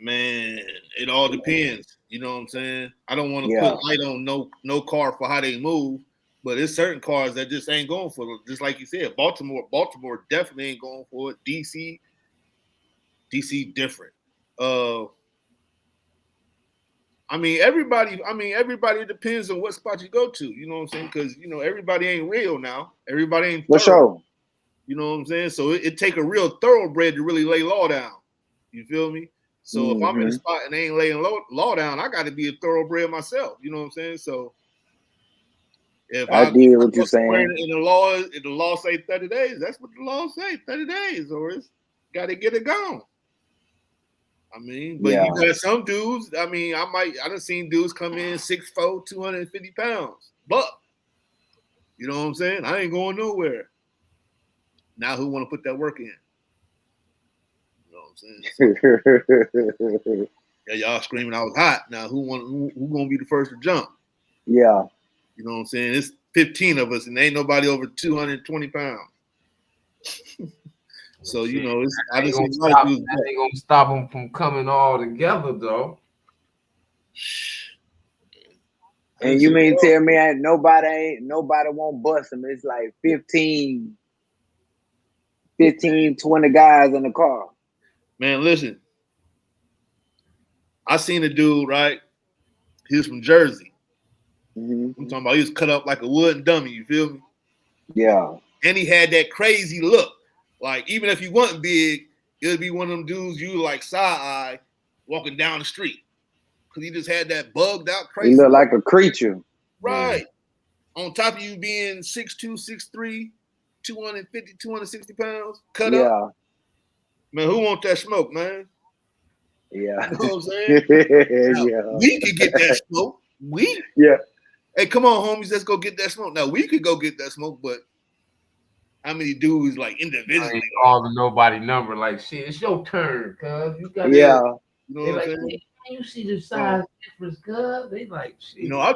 Man, it all depends. You know what I'm saying? I don't want to put light on no car for how they move, but there's certain cars that just ain't going for it. Just like you said, Baltimore definitely ain't going for it. DC different. Everybody depends on what spot you go to. You know what I'm saying? Because you know everybody ain't real now. Everybody ain't thorough. For sure. You know what I'm saying? So it take a real thoroughbred to really lay law down. You feel me? So if I'm in a spot and they ain't laying law down, I got to be a thoroughbred myself. You know what I'm saying? So if I did what you're saying. In the law say 30 days, that's what the law say, 30 days, or it's got to get it gone. I mean, but you got some dudes. I mean, I done seen dudes come in 6'4", 250 pounds, but you know what I'm saying? I ain't going nowhere. Now who want to put that work in? You know what I'm saying? Yeah, y'all screaming I was hot. Now who gonna be the first to jump? Yeah. You know what I'm saying? It's 15 of us and ain't nobody over 220 pounds. So you know, I just ain't gonna stop them from coming all together though. And you mean tell me nobody won't bust them? It's like 15, 20 guys in the car. Man, listen. I seen a dude, right? He was from Jersey. I'm talking about he was cut up like a wooden dummy, you feel me? Yeah. And he had that crazy look. Like, even if he wasn't big, it would be one of them dudes you like side-eye walking down the street. Because he just had that bugged out crazy. He looked like a creature. Right. On top of you being 6'2", 6'3", 250, 260 pounds, cut up. Man, who want that smoke, man? Yeah. You know what I'm saying? Now, we could get that smoke. Hey, come on, homies, let's go get that smoke. Now, we could go get that smoke, but how many dudes like I individually. ain't calling nobody number like shit. It's your turn, cuz you got Yeah. You know They what I'm like, saying? man, you see the size difference, cuz they like shit. You know, I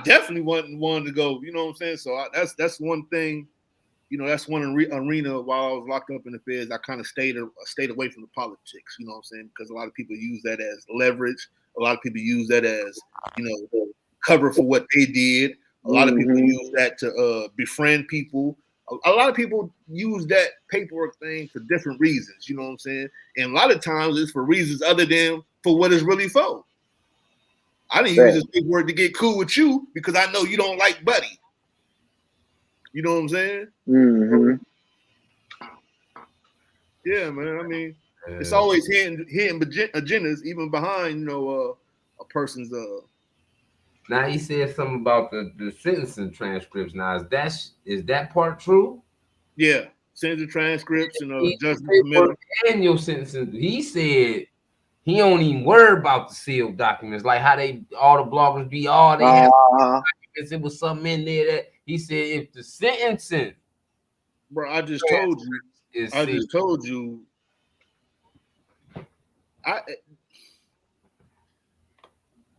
definitely wanted to go. You know what I'm saying? So that's one thing. You know, that's one arena while I was locked up in the feds. I kind of stayed away from the politics. You know what I'm saying? Because a lot of people use that as leverage. A lot of people use that as, you know, cover for what they did. A lot of people use that to befriend people. A lot of people use that paperwork thing for different reasons. You know what I'm saying? And a lot of times it's for reasons other than for what it's really for. I didn't use this paperwork to get cool with you because I know you don't like Buddy. You know what I'm saying? Mm-hmm. Yeah, man. I mean, it's always hidden agendas, even behind, you know, a person's. Now he said something about the sentencing transcripts. Now is that part true? Yeah, sentencing transcripts and judgment Paperwork committal. and your sentencing. He said he don't even worry about the sealed documents, like how they all the bloggers be all they have documents. It was something in there that he said if the sentencing. Bro, I just told you.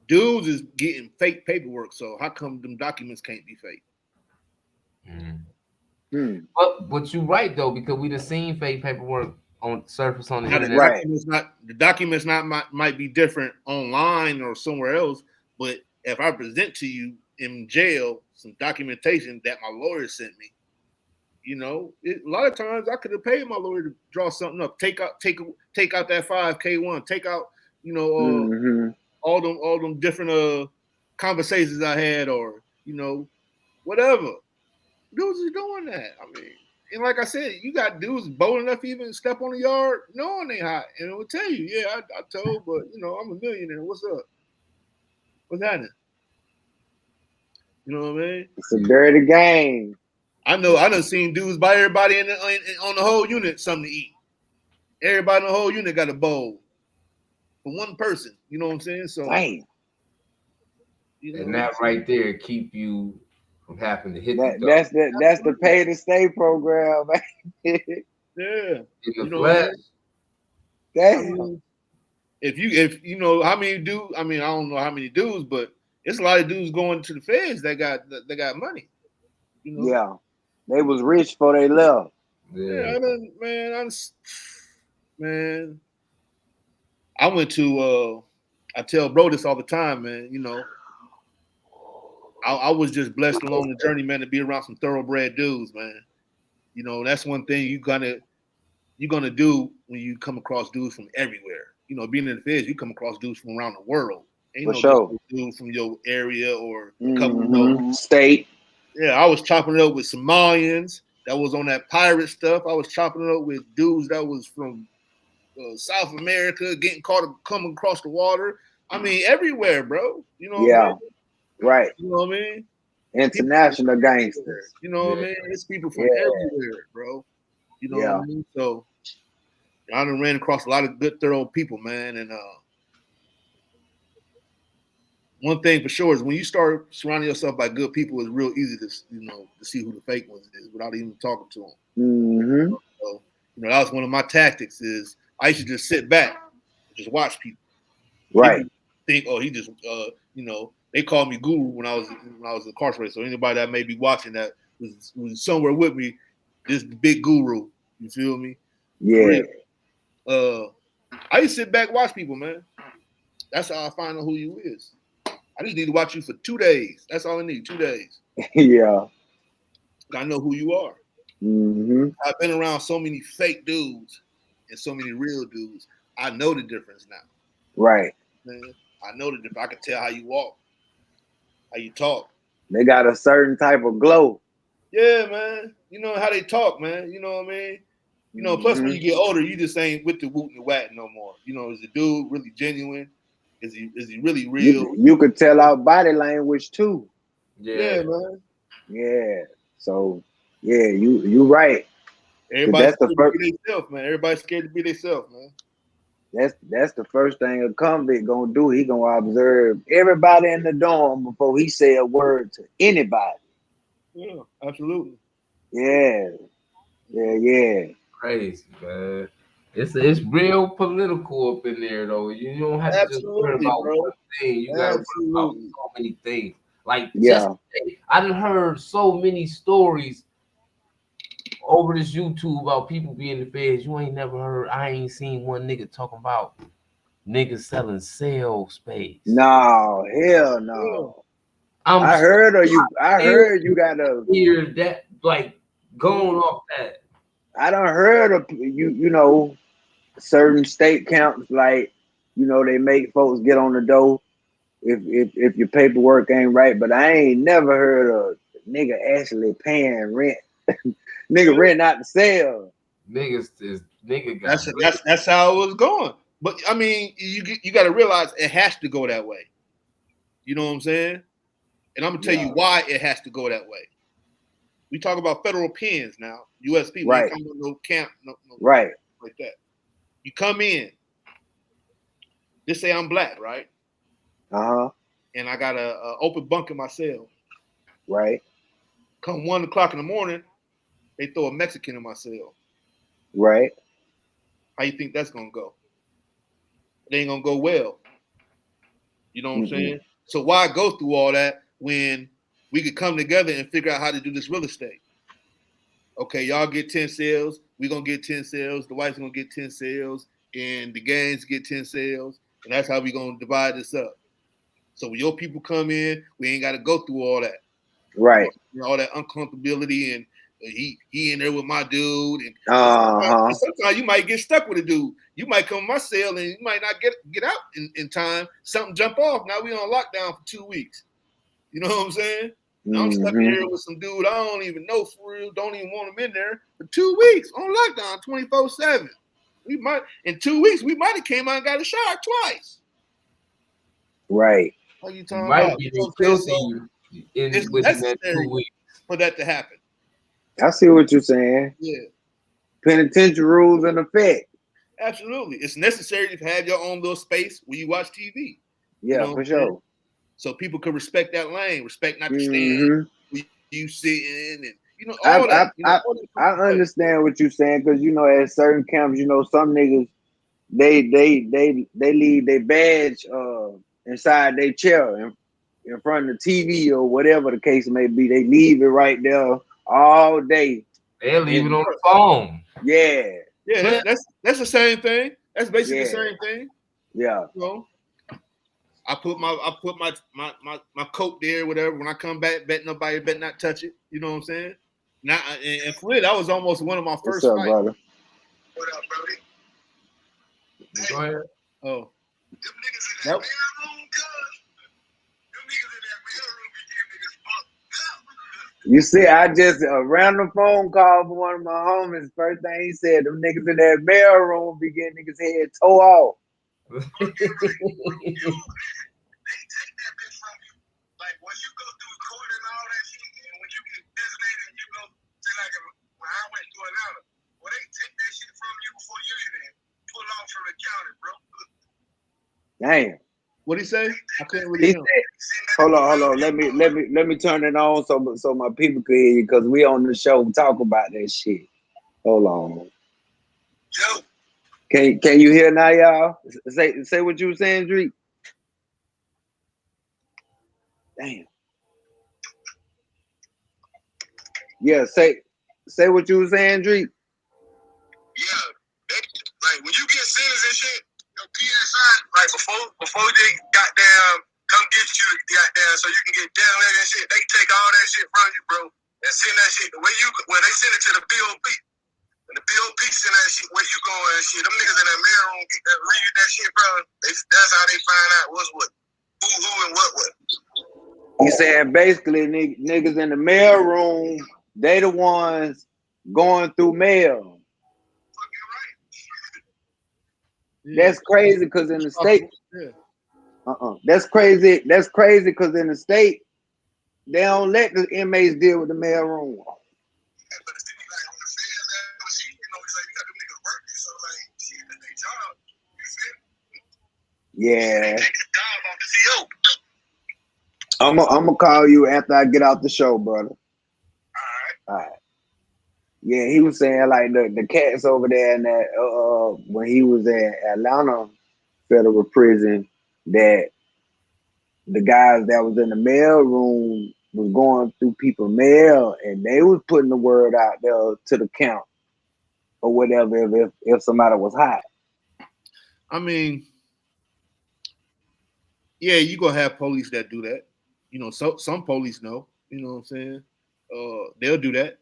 Dudes is getting fake paperwork, so how come them documents can't be fake? But you're right though, because we done seen fake paperwork on surface on the Now, internet. the documents might be different online or somewhere else, but if I present to you in jail some documentation that my lawyer sent me, you know, a lot of times I could have paid my lawyer to draw something up, take out that 5K1, take out, you know, all them different conversations I had, or you know, whatever. Dudes is doing that. I mean, and like I said, you got dudes bold enough to even step on the yard knowing they hot, and it will tell you, yeah, I told, but you know, I'm a millionaire. What's up? What's happening? You know what I mean? It's a dirty game. I know. I done seen dudes buy everybody on the whole unit something to eat. Everybody in the whole unit got a bowl for one person. You know what I'm saying? So, you know, and that right there keep you from having to hit that's the pay to stay program. Yeah, in the flesh. Damn. I mean, if you know how many dudes, I mean, I don't know how many dudes, but it's a lot of dudes going to the feds that got money. You know? Yeah, they was rich before they left. Yeah, man. I went to. I tell bro this all the time, man. You know, I was just blessed along the journey, man, to be around some thoroughbred dudes, man. You know, that's one thing you're gonna do when you come across dudes from everywhere. You know, being in the feds, you come across dudes from around the world. Ain't no just dude from your area or a couple state. Yeah, I was chopping it up with Somalians that was on that pirate stuff. I was chopping it up with dudes that was from South America, coming across the water. I mean, everywhere, bro. You know what I mean? Right. You know what I mean? International gangsters. You know what I mean? It's people from everywhere, bro. You know what I mean? So I done ran across a lot of good, thorough people, man. And one thing for sure is when you start surrounding yourself by good people, it's real easy to see who the fake ones is without even talking to them. So, you know, that was one of my tactics. Is I used to just sit back, and just watch people. Right. People think, oh, he just, you know, they called me guru when I was incarcerated. So anybody that may be watching that was somewhere with me, this big guru. You feel me? Yeah. I used to sit back, watch people, man. That's how I find out who you is. I just need to watch you for 2 days. That's all I need, 2 days. Yeah. I know who you are. I've been around so many fake dudes and so many real dudes. I know the difference now. Right. Man, I know the difference. I can tell how you walk, how you talk. They got a certain type of glow. Yeah, man. You know how they talk, man. You know what I mean? You know, plus when you get older, you just ain't with the woot and the whack no more. You know, is the dude really genuine? Is he really real? You could tell out body language too. Yeah, man. Yeah. So yeah, you right. Everybody's scared to be themselves, man. Everybody's scared to be themselves, man. That's the first thing a convict gonna do. He gonna observe everybody in the dorm before he say a word to anybody. Yeah, absolutely. Yeah. Yeah. Crazy, man. It's real political up in there, though. You don't have to just worry Absolutely, about bro. one thing. You gotta worry about Absolutely. so many things. Like just Yeah. today, I done heard so many stories over this YouTube about people being the feds. You ain't never heard. I ain't seen one nigga talking about niggas selling cell space. No, hell no. I'm I heard you gotta hear that like going off that. I done heard of you know certain state counts like they make folks get on the door if your paperwork ain't right, but I ain't never heard of nigga actually paying rent. Nigga rent out the cell. Nigga got That's how it was going. But I mean, you got to realize it has to go that way. You know what I'm saying? And I'm gonna tell you why it has to go that way. We talk about federal pens now, USP. We ain't talking about no camp, no Right. like that. You come in. Just say I'm black, right? And I got a open bunk in my cell. Right. Come 1 o'clock in the morning, they throw a Mexican in my cell. Right. How you think that's gonna go? It ain't gonna go well. You know what I'm saying? So why go through all that when we could come together and figure out how to do this real estate? Okay, y'all get 10 sales, we gonna get 10 sales, the white's gonna get 10 sales, and the gangs get 10 sales, and that's how we gonna divide this up. So when your people come in, we ain't gotta go through all that. Right. All that uncomfortability and he in there with my dude, and sometimes you might get stuck with a dude. You might come to my cell and you might not get out in time. Something jump off. Now we on lockdown for 2 weeks. You know what I'm saying? I'm stuck in here with some dude I don't even know for real. Don't even want him in there for 2 weeks on lockdown 24/7. We might in 2 weeks we might have came out and got a shot twice. Right. What are you talking about? Be You guilty it's within that necessary 2 weeks for that to happen. I see what you're saying. Yeah. Penitentiary rules in effect. Absolutely. It's necessary to have your own little space where you watch TV. Yeah, for sure. So people can respect that lane, respect not to stand where you sitting, and all I, that. I understand what you're saying because at certain camps, some niggas they leave their badge inside their chair in front of the TV or whatever the case may be. They leave it right there all day. They'll leave it on the phone. Yeah. Yeah, that's the same thing. That's basically the same thing. Yeah. I put my coat there, whatever. When I come back, nobody better not touch it. You know what I'm saying? Now, and for real, that was almost one of my first What's up, fights. brother? What up, brother? Go ahead. Oh. Them niggas in that mail room, cuz. Them niggas in that mail room be getting niggas fucked up. You see, I just a random phone call from one of my homies. First thing he said, them niggas in that mail room be getting niggas' head toe off. They take that bitch from you. Like when you go through court and all that shit, and when you get designated and you go to like when I went to Atlanta, well they take that shit from you before you even pull off from the county, bro. Damn. What'd he say? I couldn't really hear him. Hold on. Let me turn it on so my people can hear you because we on the show talk about that shit. Hold on. Yo. Can you hear now, y'all? Say what you were saying, Drake. Damn. Yeah, say what you were saying, Drake. Yeah, like when you get sentenced and shit, your PSI, like before they goddamn come get you, goddamn, so you can get designated and shit, they take all that shit from you, bro, and send that shit the way when they send it to the BOP. When the BOP send that shit, where you going and shit, them niggas in that mail room read that shit, bro. That's how they find out what's what, who and what. You saying basically niggas in the mail room, they the ones going through mail. Yeah. That's crazy because in the state, that's crazy. That's crazy because in the state, they don't let the inmates deal with the mail room. Yeah. I'm gonna call you after I get out the show, brother. All right. Yeah, he was saying like the cats over there in that when he was at Atlanta federal prison, that the guys that was in the mail room was going through people's mail and they was putting the word out there to the count or whatever if somebody was hot. I mean, yeah, you gonna have police that do that. You know, so some police know. You know what I'm saying? They'll do that.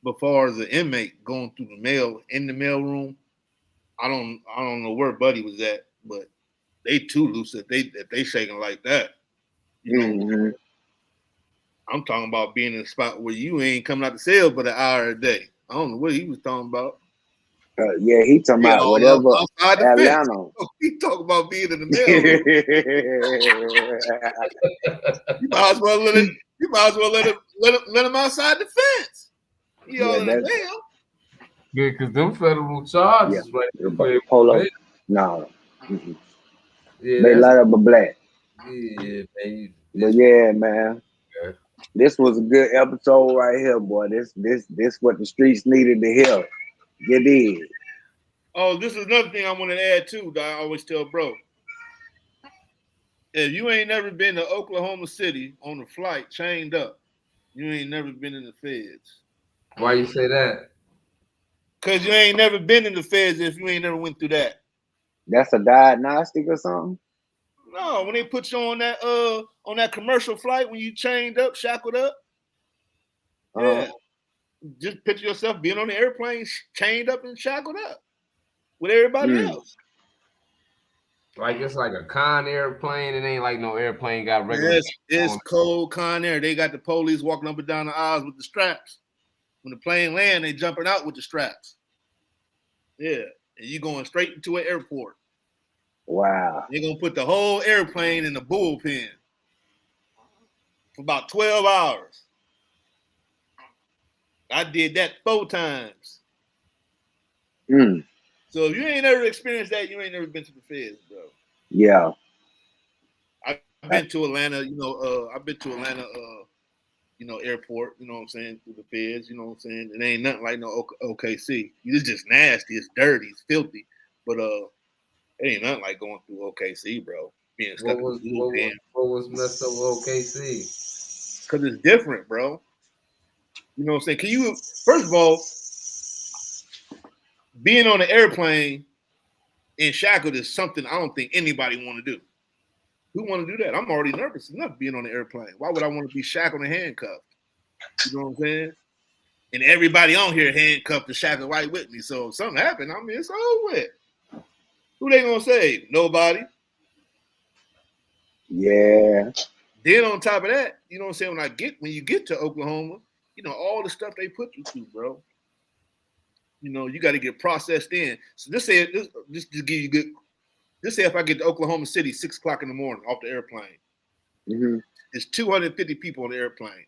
But far as an inmate going through the mail in the mail room, I don't know where Buddy was at, but they too loose if they shaking like that. You know, Mm-hmm. I'm talking about being in a spot where you ain't coming out the cell but an hour a day. I don't know what he was talking about. Yeah, he talking Yeah, about whatever outside the fence. Atlanta. He talking about being in the mail room. You might as well let it. You might as well let him outside the fence. He all in the mail. Yeah, because them federal charges, right? Hold up. No. Mm-hmm. Yeah, They light up a black. Yeah, man. But yeah, man. Yeah. This was a good episode right here, boy. This what the streets needed to hear. You did. Oh, this is another thing I want to add too that I always tell bro. If you ain't never been to Oklahoma City on a flight chained up, you ain't never been in the feds. Why you say that? Cause you ain't never been in the feds if you ain't never went through that. That's a diagnostic or something? No, when they put you on that commercial flight when you chained up, shackled up. Yeah. Just picture yourself being on the airplane chained up and shackled up with everybody else. Like it's like a con airplane. It ain't like no airplane got regular. It's cold con air. They got the police walking up and down the aisles with the straps. When the plane land, they jumping out with the straps. Yeah, and you going straight into an airport. Wow. They're gonna put the whole airplane in the bullpen for about 12 hours. I did that 4 times. So if you ain't ever experienced that, you ain't never been to the feds, bro. Yeah. I've been to Atlanta, I've been to Atlanta, airport, you know what I'm saying, through the feds, you know what I'm saying? It ain't nothing like no OKC. It's just nasty, it's dirty, it's filthy. But it ain't nothing like going through OKC, bro. Being stuck what was messed up with OKC? Because it's different, bro. You know what I'm saying? First of all, being on an airplane in shackled is something I don't think anybody want to do. Who want to do that? I'm already nervous enough being on the airplane. Why would I want to be shackled and handcuffed? You know what I'm saying? And everybody on here handcuffed and shackled right with me. So if something happened, I mean, it's over with. Who they gonna save? Nobody. Yeah. Then on top of that, you know what I'm saying? When you get to Oklahoma, all the stuff they put you through, bro. You got to get processed in. So just to give you good. Just say if I get to Oklahoma City 6 o'clock in the morning off the airplane, there's 250 people on the airplane.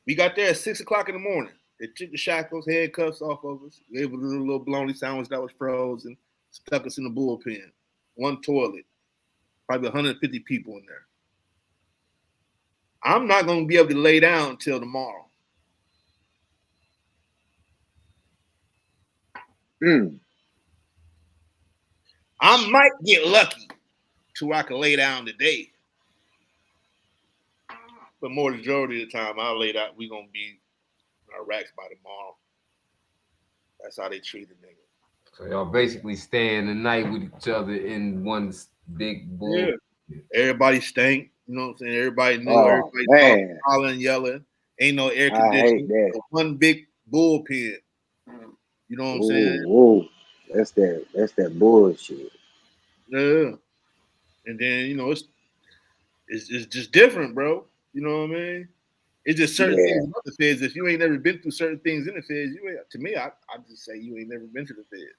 We got there at 6 o'clock in the morning. They took the shackles, handcuffs off of us, gave us a little bologna sandwich that was frozen, stuck us in the bullpen. One toilet, probably 150 people in there. I'm not going to be able to lay down until tomorrow. I might get lucky to where I can lay down today. But more majority of the time, I'll lay down. We're going to be in our racks by tomorrow. That's how they treat a nigga. So y'all basically staying the night with each other in one big bull. Yeah. Everybody stank. You know what I'm saying? Everybody knew. Everybody talking, hollering, yelling. Ain't no air conditioning. One big bullpen. You know what I'm saying? Whoa. That's that bullshit. Yeah. And then, it's just different, bro. You know what I mean? It's just certain things about the feds. If you ain't never been through certain things in the feds, to me, I just say you ain't never been to the feds.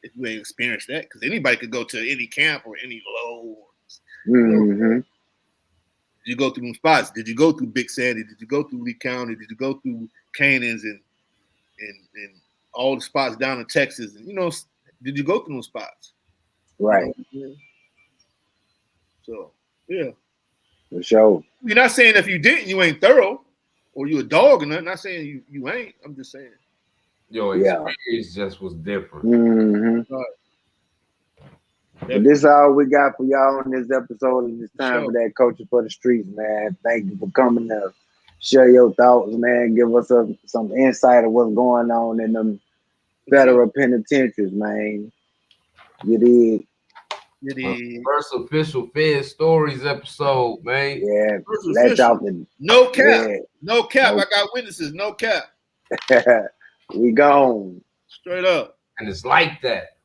If you ain't experienced that, because anybody could go to any camp or any low. Did you go through them spots? Did you go through Big Sandy? Did you go through Lee County? Did you go through Canyons and all the spots down in Texas? And did you go through those spots? Right. So yeah. For sure. You're not saying if you didn't, you ain't thorough, or you a dog or nothing. Not saying you ain't. I'm just saying. Your experience just was different. Mm-hmm. Right. But this is all we got for y'all on this episode, and it's time Sure. for that Coaches for the Streets, man. Thank you for coming to share your thoughts, man. Give us some insight of what's going on in them federal penitentiaries, man. You did. First official Fed Stories episode, man. Yeah. First Let official. y'all No cap. Yeah. No cap. No. I got witnesses. No cap. We gone. Straight up. And it's like that.